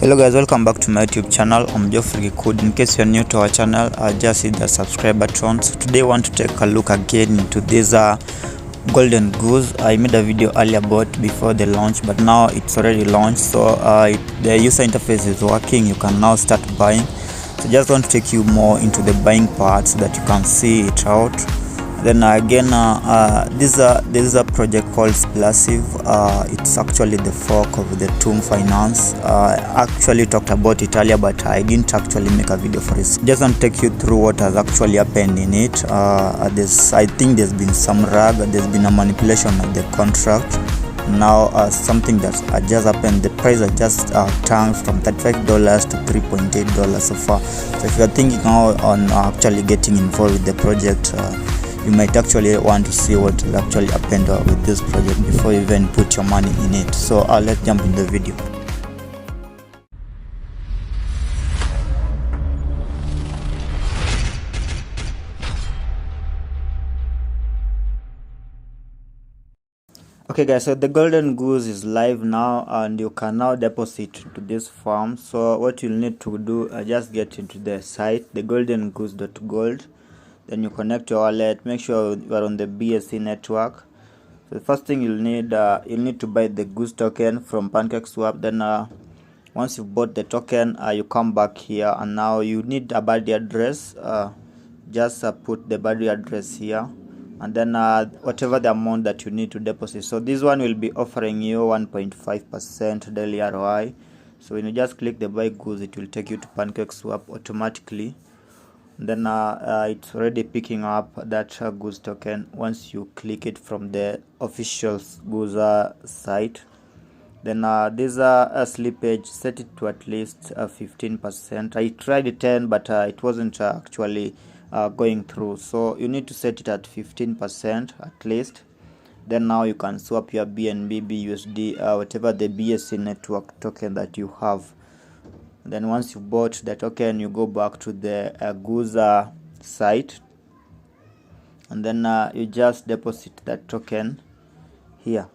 Hello guys, welcome back to my YouTube channel. I'm Geoffrey Kud. In case you're new to our channel, just hit the subscribe button. So today I want to take a look again into this Golden Goose. I made a video earlier about before the launch, but now it's already launched, so the user interface is working. You can now start buying. So just want to take you more into the buying part so that you can see it out. Then again, this is a project called Splassive. It's actually the fork of the Tomb Finance. I actually talked about it earlier, but I didn't actually make a video for it. Just want to take you through what has actually happened in it. I think there's been some rag, there's been a manipulation of the contract. Now something that just happened, the price has just tanked from $35 to $3.8 so far. So if you're thinking on actually getting involved with the project, you might actually want to see what actually happened with this project before you even put your money in it. So let's jump in the video. Okay guys, so the Golden Goose is live now and you can now deposit to this farm. So what you'll need to do, just get into the site, the goldengoose.gold. Then you connect your wallet, make sure you are on the BSC network. So the first thing you'll need to buy the Goose token from PancakeSwap. Then once you've bought the token, you come back here, and now you need a body address. Just put the body address here, and then whatever the amount that you need to deposit. So this one will be offering you 1.5% daily ROI. So when you just click the buy Goose, it will take you to PancakeSwap automatically. Then it's already picking up that Goose token once you click it from the official Goose site. Then this slippage, set it to at least 15%. I tried 10, but it wasn't actually going through, so you need to set it at 15% at least. Then now you can swap your BNB, BUSD, whatever the BSC network token that you have. Then once you bought the token, you go back to the Goose site, and then you just deposit that token here.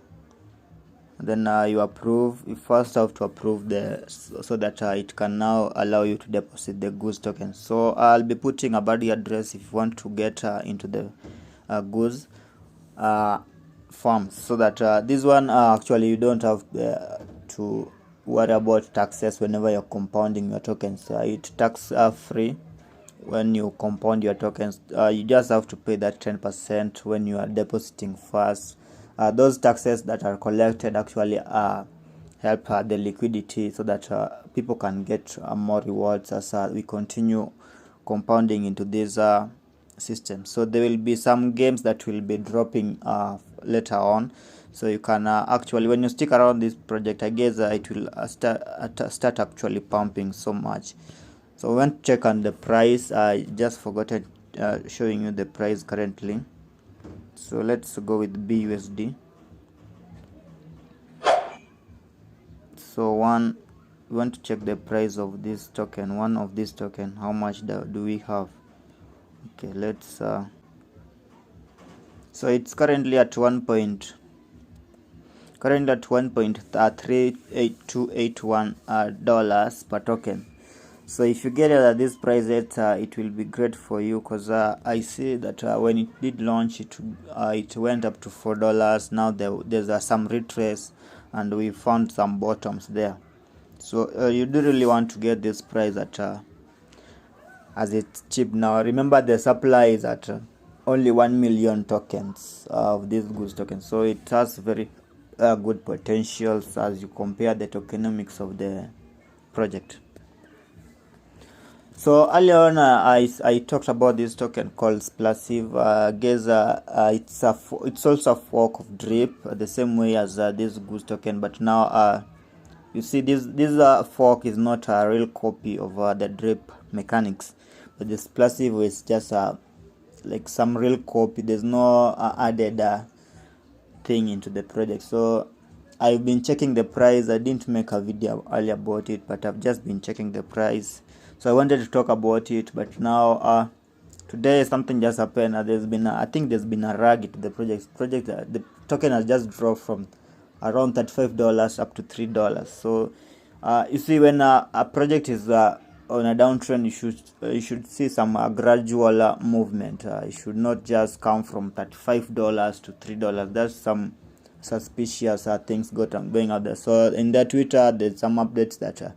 And then you approve. You first have to approve so that it can now allow you to deposit the Goose token. So I'll be putting a body address if you want to get into the Goose farm, so that this one actually you don't have to worry about taxes whenever you're compounding your tokens. It's tax free when you compound your tokens. You just have to pay that 10% when you are depositing first. Those taxes that are collected actually help the liquidity, so that people can get more rewards as we continue compounding into this system. So there will be some games that will be dropping later on. So you can actually, when you stick around this project, I guess it will start actually pumping so much. So when to check on the price, I just forgot showing you the price currently. So let's go with BUSD. So we want to check the price of this token. One of this token, how much do we have? Okay, let's so it's currently at $1.38281 per token. So if you get at this price, it will be great for you, because I see that when it did launch, it went up to $4. Now there's some retrace, and we found some bottoms there. So you do really want to get this price at as it's cheap now. Remember, the supply is at only 1 million tokens of this Goose token, so it has very good potentials as you compare the tokenomics of the project. So earlier on, I talked about this token called Splassive. It's also a fork of Drip, the same way as this Goose token, but now you see this fork is not a real copy of the Drip mechanics, but the Splassive is just like some real copy. There's no added thing into the project. So I've been checking the price. I didn't make a video earlier about it, but I've just been checking the price. So I wanted to talk about it, but now today something just happened. I think there's been a rag into the project. The token has just dropped from around $35 up to $3. So You see, when a project is on a downtrend, you should see some gradual movement. It should not just come from $35 to $3. That's some suspicious things going out there. So in that Twitter, there's some updates that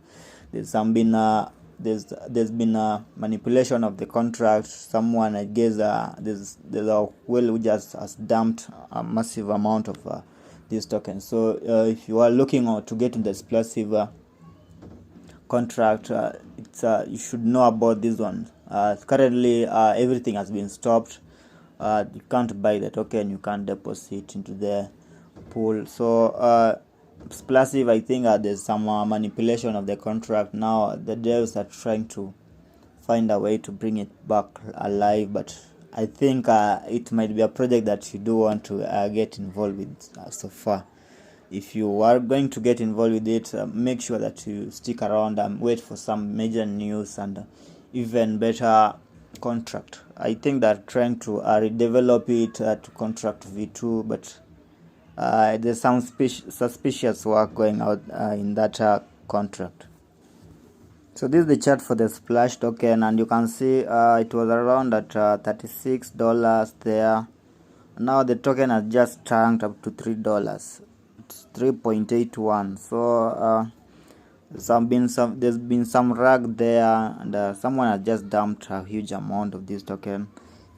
there's been a manipulation of the contract. Someone, I guess, there's a whale who just has dumped a massive amount of these tokens. So if you are looking to get in the Splassive contract, you should know about this one. Currently, everything has been stopped. You can't buy the token, you can't deposit into the pool. So Splassive, I think there's some manipulation of the contract. Now the devs are trying to find a way to bring it back alive, but I think it might be a project that you do want to get involved with so far. If you are going to get involved with it, make sure that you stick around and wait for some major news and even better contract. I think they're trying to redevelop it to contract v2, but there's some suspicious work going out in that contract. So this is the chart for the Splash token, and you can see it was around at $36 there. Now the token has just tanked up to $3. It's 3.81. So there's been some rag there, and someone has just dumped a huge amount of this token.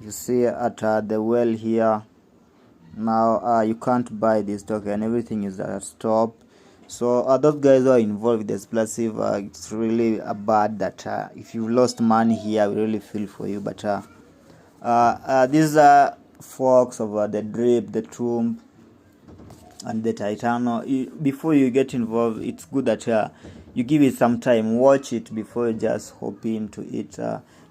You see at the well here. Now you can't buy this token. Everything is stop. So those guys who are involved with the Splassive, it's really bad that if you lost money here, we really feel for you. But these are forks of the drip, the tomb, and the Titano. Before you get involved, it's good that you give it some time, watch it before you just hop into it.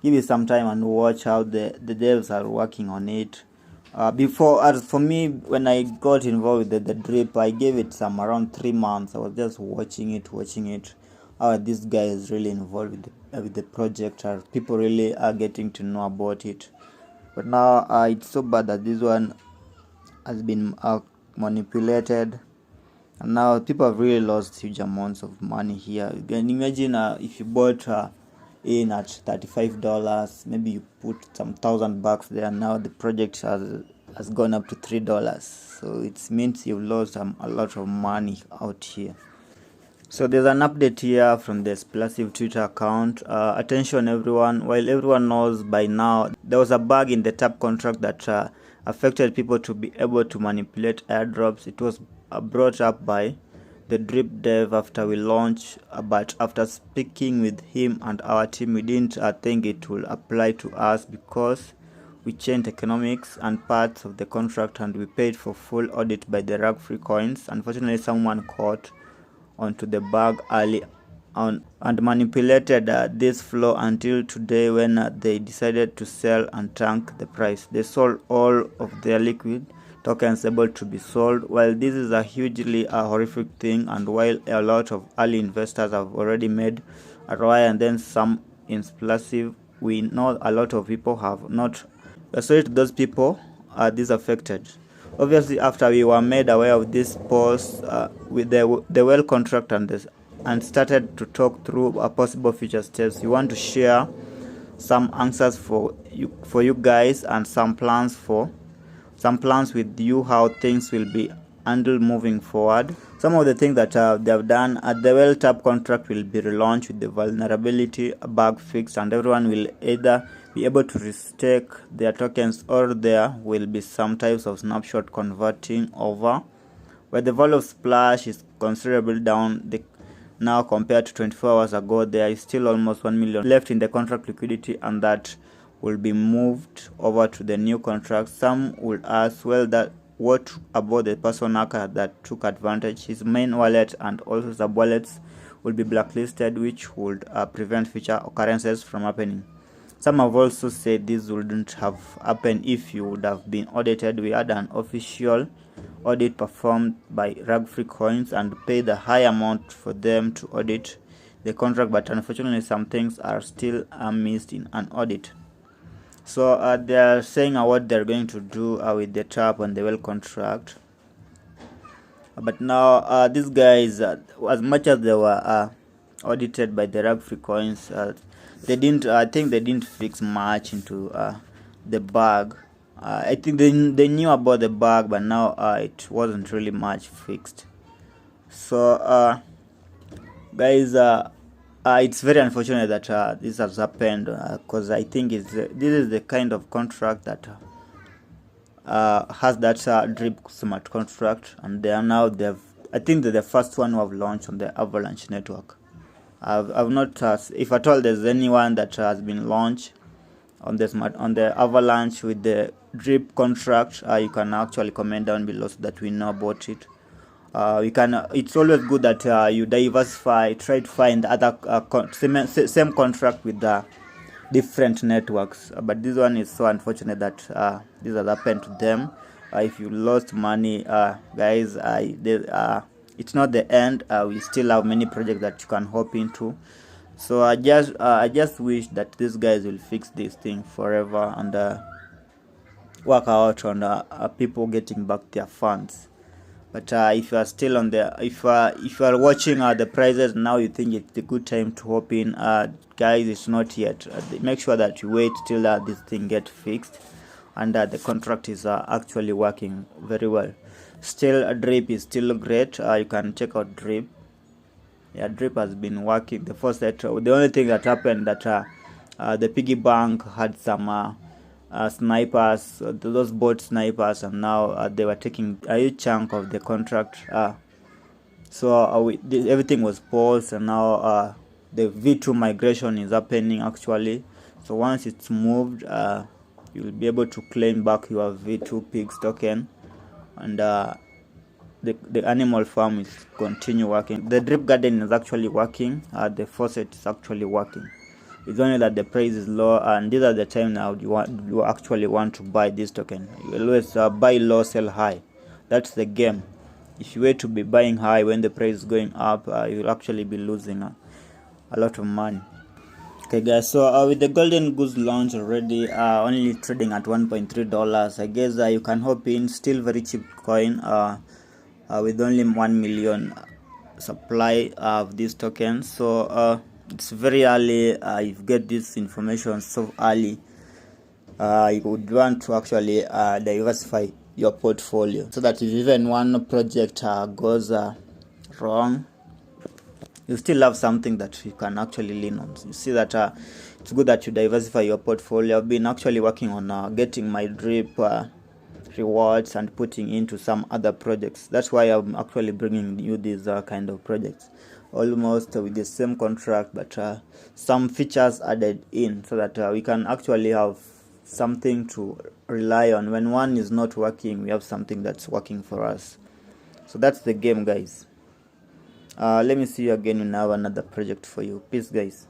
Give it some time and watch how the devs are working on it. As for me, when I got involved with the drip, I gave it some around 3 months. I was just watching it. This guy is really involved with the project. People really are getting to know about it. But now it's so bad that this one has been manipulated, and now people have really lost huge amounts of money here. You can imagine if you bought in at $35, maybe you put some $1,000 there. Now the project has gone up to $3, so it means you've lost a lot of money out here. So there's an update here from the Splassive Twitter account. Attention everyone, while everyone knows by now, there was a bug in the tap contract that affected people to be able to manipulate airdrops. It was brought up by the drip dev after we launched, but after speaking with him and our team, we didn't think it will apply to us because we changed economics and parts of the contract, and we paid for full audit by the rug-free coins. Unfortunately, someone caught onto the bug early on and manipulated this flow until today, when they decided to sell and tank the price. They sold all of their liquid tokens able to be sold. While this is a hugely horrific thing, and while a lot of early investors have already made ROI and then some in Splassive, we know a lot of people have not. Sorry to those people this affected. Obviously, after we were made aware of this post with the well contract and started to talk through possible future steps, we want to share some answers for you guys, and some plans with you how things will be handled moving forward. Some of the things that they have done: the well tap contract will be relaunched with the vulnerability bug fixed, and everyone will either be able to restake their tokens, or there will be some types of snapshot converting over, where the value of Splash is considerably down now compared to 24 hours ago. There is still almost 1 million left in the contract liquidity, and that will be moved over to the new contract. Some will ask, well, what about the person that took advantage? His main wallet and also sub-wallets will be blacklisted, which would prevent future occurrences from happening. Some have also said this wouldn't have happened if you would have been audited. We had an official audit performed by rug-free coins and paid a high amount for them to audit the contract, but unfortunately some things are still missed in an audit. So they are saying what they're going to do with the tap and the well contract. But now these guys, as much as they were audited by the rug free coins. They didn't, I think they didn't fix much into the bug. I think they knew about the bug, but now it wasn't really much fixed. So guys, it's very unfortunate that this has happened, because I think this is the kind of contract that has that drip smart contract, and they are now I think they're the first one who have launched on the Avalanche network. I've not if at all there's anyone that has been launched on the Avalanche with the drip contract, you can actually comment down below so that we know about it. It's always good that you diversify, try to find other same contract with the different networks, but this one is so unfortunate that this has happened to them. If you lost money, guys, it's not the end. We still have many projects that you can hop into. So I just wish that these guys will fix this thing forever and work out on people getting back their funds. But if you are still on the, if you are watching the prices now, you think it's a good time to hop in, guys, it's not yet. Make sure that you wait till this thing gets fixed and the contract is actually working very well. Still, drip is still great. You can check out drip. Yeah, drip has been working. The only thing that happened that the piggy bank had some snipers, those bot snipers, and now they were taking a huge chunk of the contract. So everything was paused, and now the V2 migration is happening actually. So once it's moved, you'll be able to claim back your V2 pigs token, and the animal farm is continue working. The drip garden is actually working. The faucet is actually working. It's only that the price is low, and these are the time now you actually want to buy this token. You always buy low, sell high. That's the game. If you wait to be buying high when the price is going up, you'll actually be losing a lot of money. Okay guys, so with the Golden Goose launch already, only trading at $1.3, I guess you can hop in. Still very cheap coin, with only 1 million supply of these tokens. So it's very early. If you get this information so early, you would want to actually diversify your portfolio, so that if even one project goes wrong, you still have something that you can actually lean on. You see that it's good that you diversify your portfolio. I've been actually working on getting my drip rewards and putting into some other projects. That's why I'm actually bringing you these kind of projects, almost with the same contract, but some features added in, so that we can actually have something to rely on. When one is not working, we have something that's working for us. So that's the game, guys. Let me see you again when I have another project for you. Peace, guys.